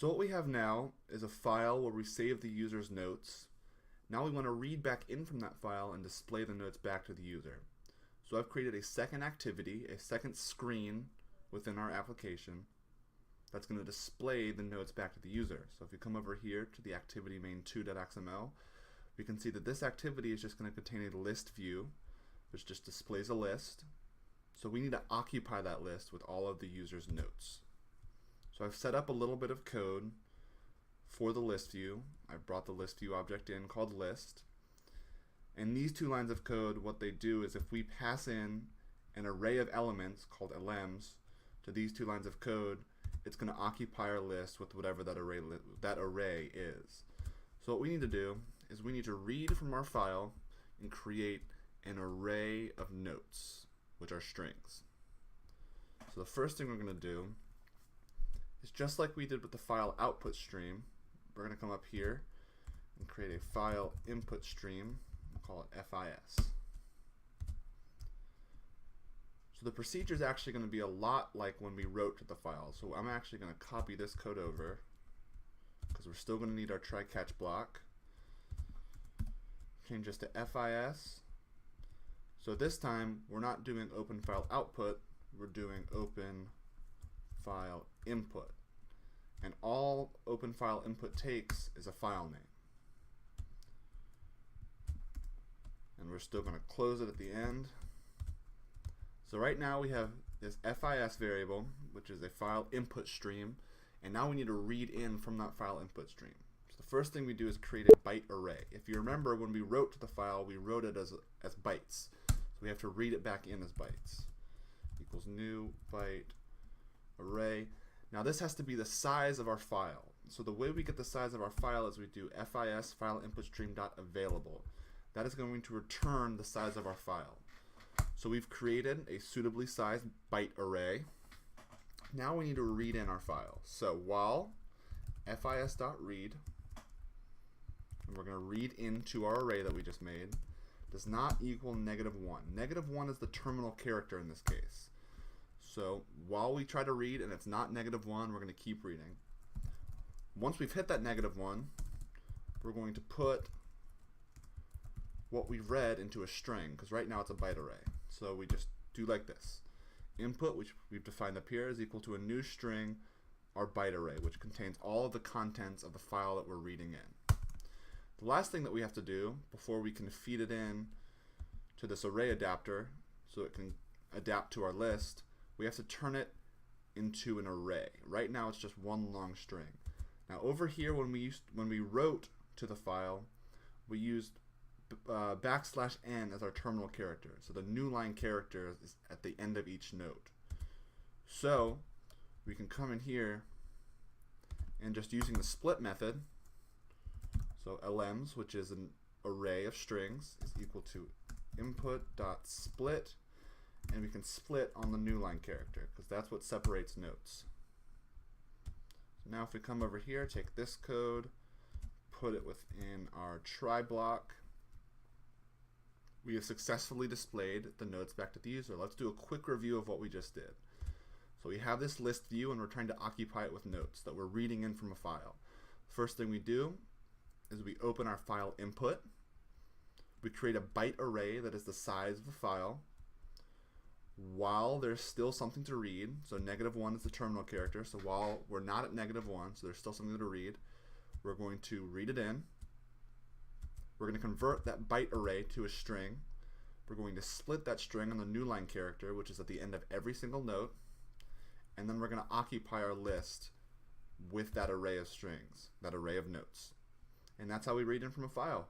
So what we have now is a file where we save the user's notes. Now we want to read back in from that file and display the notes back to the user. So I've created a second activity, a second screen within our application that's going to display the notes back to the user. So if you come over here to the activity main2.xml, we can see that this activity is just going to contain a list view, which just displays a list. So we need to occupy that list with all of the user's notes. So I've set up a little bit of code for the list view. I've brought the list view object in called list. And these two lines of code, what they do is if we pass in an array of elements called elems to these two lines of code, it's going to occupy our list with whatever that array is. So what we need to do is we need to read from our file and create an array of notes, which are strings. So the first thing we're going to do is just like we did with the file output stream, we're going to come up here and create a file input stream. We'll call it FIS. So the procedure is actually going to be a lot like when we wrote to the file. So I'm actually going to copy this code over because we're still going to need our try catch block. Change this to FIS. So this time we're not doing open file output, we're doing open file input. And all open file input takes is a file name. And we're still going to close it at the end. So right now we have this FIS variable, which is a file input stream, and now we need to read in from that file input stream. So the first thing we do is create a byte array. If you remember, when we wrote to the file, we wrote it as bytes. So we have to read it back in as bytes. Equals new byte array. Now this has to be the size of our file. So the way we get the size of our file is we do FIS file input stream dot available. That is going to return the size of our file. So we've created a suitably sized byte array. Now we need to read in our file. So while FIS.read, and we're going to read into our array that we just made, does not equal -1. -1 is the terminal character in this case. So while we try to read and it's not -1, we're going to keep reading. Once we've hit that -1, we're going to put what we've read into a string, because right now it's a byte array. So we just do like this. Input, which we've defined up here, is equal to a new string, our byte array, which contains all of the contents of the file that we're reading in. The last thing that we have to do before we can feed it in to this array adapter so it can adapt to our list, we have to turn it into an array. Right now it's just one long string. Now over here when we wrote to the file, we used \n as our terminal character. So the new line character is at the end of each note. So we can come in here and just using the split method, so elems, which is an array of strings, is equal to input.split, and we can split on the new line character because that's what separates notes. So now if we come over here, take this code, put it within our try block, we have successfully displayed the notes back to the user. Let's do a quick review of what we just did. So we have this list view and we're trying to occupy it with notes that we're reading in from a file. First thing we do is we open our file input. We create a byte array that is the size of the file. While there's still something to read, so -1 is the terminal character, so while we're not at -1, so there's still something to read, we're going to read it in. We're going to convert that byte array to a string. We're going to split that string on the new line character, which is at the end of every single note, and then we're going to occupy our list with that array of strings, that array of notes. And that's how we read in from a file.